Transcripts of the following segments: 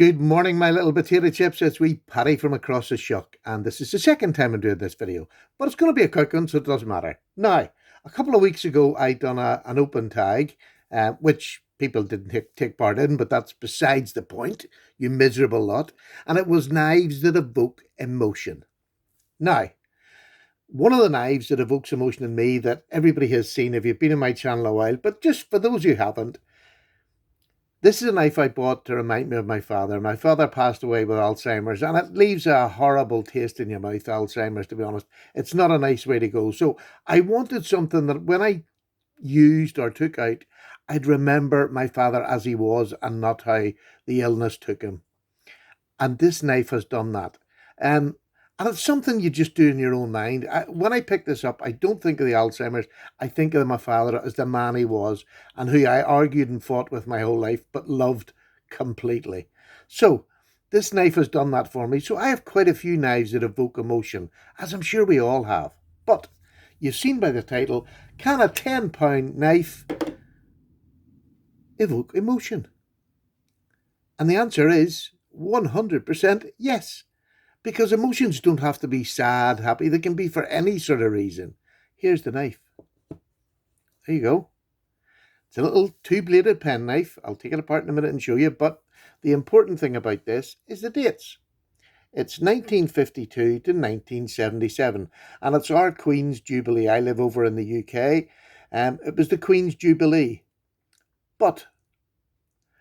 Good morning, my little potato chips. It's wee Paddy from across the shuck, and this is the second time I'm doing this video, but it's going to be a quick one, so it doesn't matter. Now, a couple of weeks ago, I done an open tag, which people didn't take part in, but that's besides the point, you miserable lot, and it was knives that evoke emotion. Now, one of the knives that evokes emotion in me that everybody has seen if you've been in my channel a while, but just for those who haven't, this is a knife I bought to remind me of my father. My father passed away with Alzheimer's, and it leaves a horrible taste in your mouth, Alzheimer's, to be honest. It's not a nice way to go. So I wanted something that when I used or took out, I'd remember my father as he was and not how the illness took him. And this knife has done that. And it's something you just do in your own mind. When I pick this up, I don't think of the Alzheimer's. I think of my father as the man he was and who I argued and fought with my whole life, but loved completely. So this knife has done that for me. So I have quite a few knives that evoke emotion, as I'm sure we all have. But you've seen by the title, can a £10 knife evoke emotion? And the answer is 100% yes. Because emotions don't have to be sad, happy. They can be for any sort of reason. Here's the knife. There you go. It's a little two-bladed penknife. I'll take it apart in a minute and show you. But the important thing about this is the dates. It's 1952 to 1977. And it's our Queen's Jubilee. I live over in the UK. It was the Queen's Jubilee. But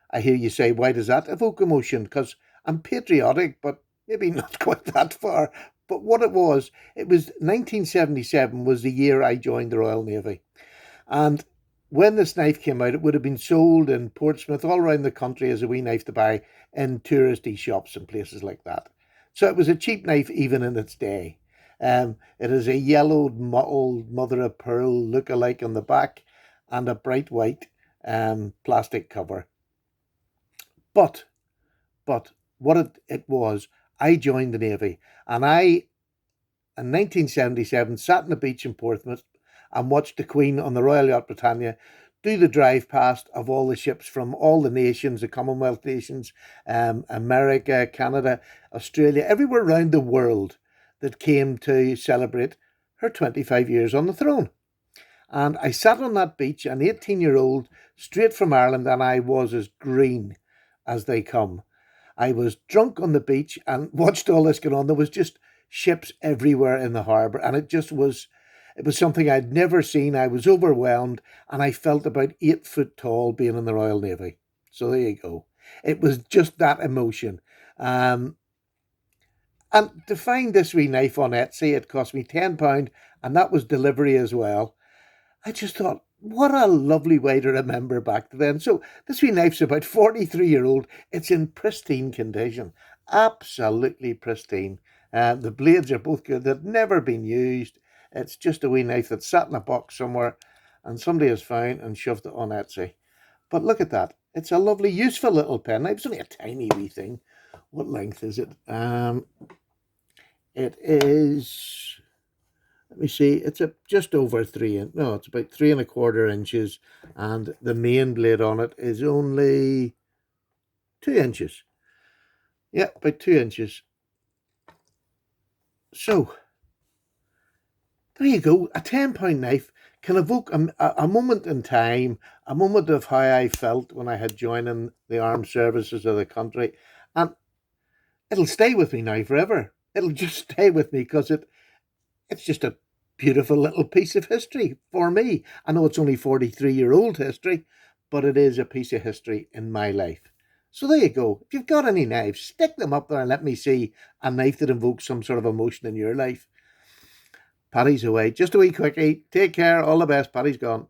I hear you say, why does that evoke emotion? Because I'm patriotic, but maybe not quite that far, but what it was 1977 was the year I joined the Royal Navy. And when this knife came out, it would have been sold in Portsmouth, all around the country as a wee knife to buy in touristy shops and places like that. So it was a cheap knife even in its day. It is a yellowed, mottled mother of pearl look-alike on the back and a bright white plastic cover. But what it was, I joined the Navy, and in 1977, sat on the beach in Portsmouth and watched the Queen on the Royal Yacht Britannia do the drive past of all the ships from all the nations, the Commonwealth nations, America, Canada, Australia, everywhere around the world that came to celebrate her 25 years on the throne. And I sat on that beach, an 18-year-old, straight from Ireland, and I was as green as they come. I was drunk on the beach and watched all this going on. There was just ships everywhere in the harbour, and it was something I'd never seen. I was overwhelmed, and I felt about 8 foot tall being in the Royal Navy. So there you go. It was just that emotion. And to find this wee knife on Etsy, it cost me £10, and that was delivery as well. I just thought, what a lovely way to remember back then. So this wee knife's about 43-year-old. It's in pristine condition. Absolutely pristine. The blades are both good. They've never been used. It's just a wee knife that sat in a box somewhere and somebody has found and shoved it on Etsy. But look at that. It's a lovely, useful little pen knife. It's only a tiny wee thing. What length is it? It is... Let me see, it's just over it's about 3¼ inches, and the main blade on it is only 2 inches. Yeah, about 2 inches. So, there you go. A £10 knife can evoke a moment in time, a moment of how I felt when I had joined in the armed services of the country, and it'll stay with me now forever. It'll just stay with me because it's just a beautiful little piece of history for me. I know it's only 43-year-old history, but it is a piece of history in my life. So there you go. If you've got any knives, stick them up there and let me see a knife that invokes some sort of emotion in your life. Paddy's away. Just a wee quickie. Take care. All the best. Paddy's gone.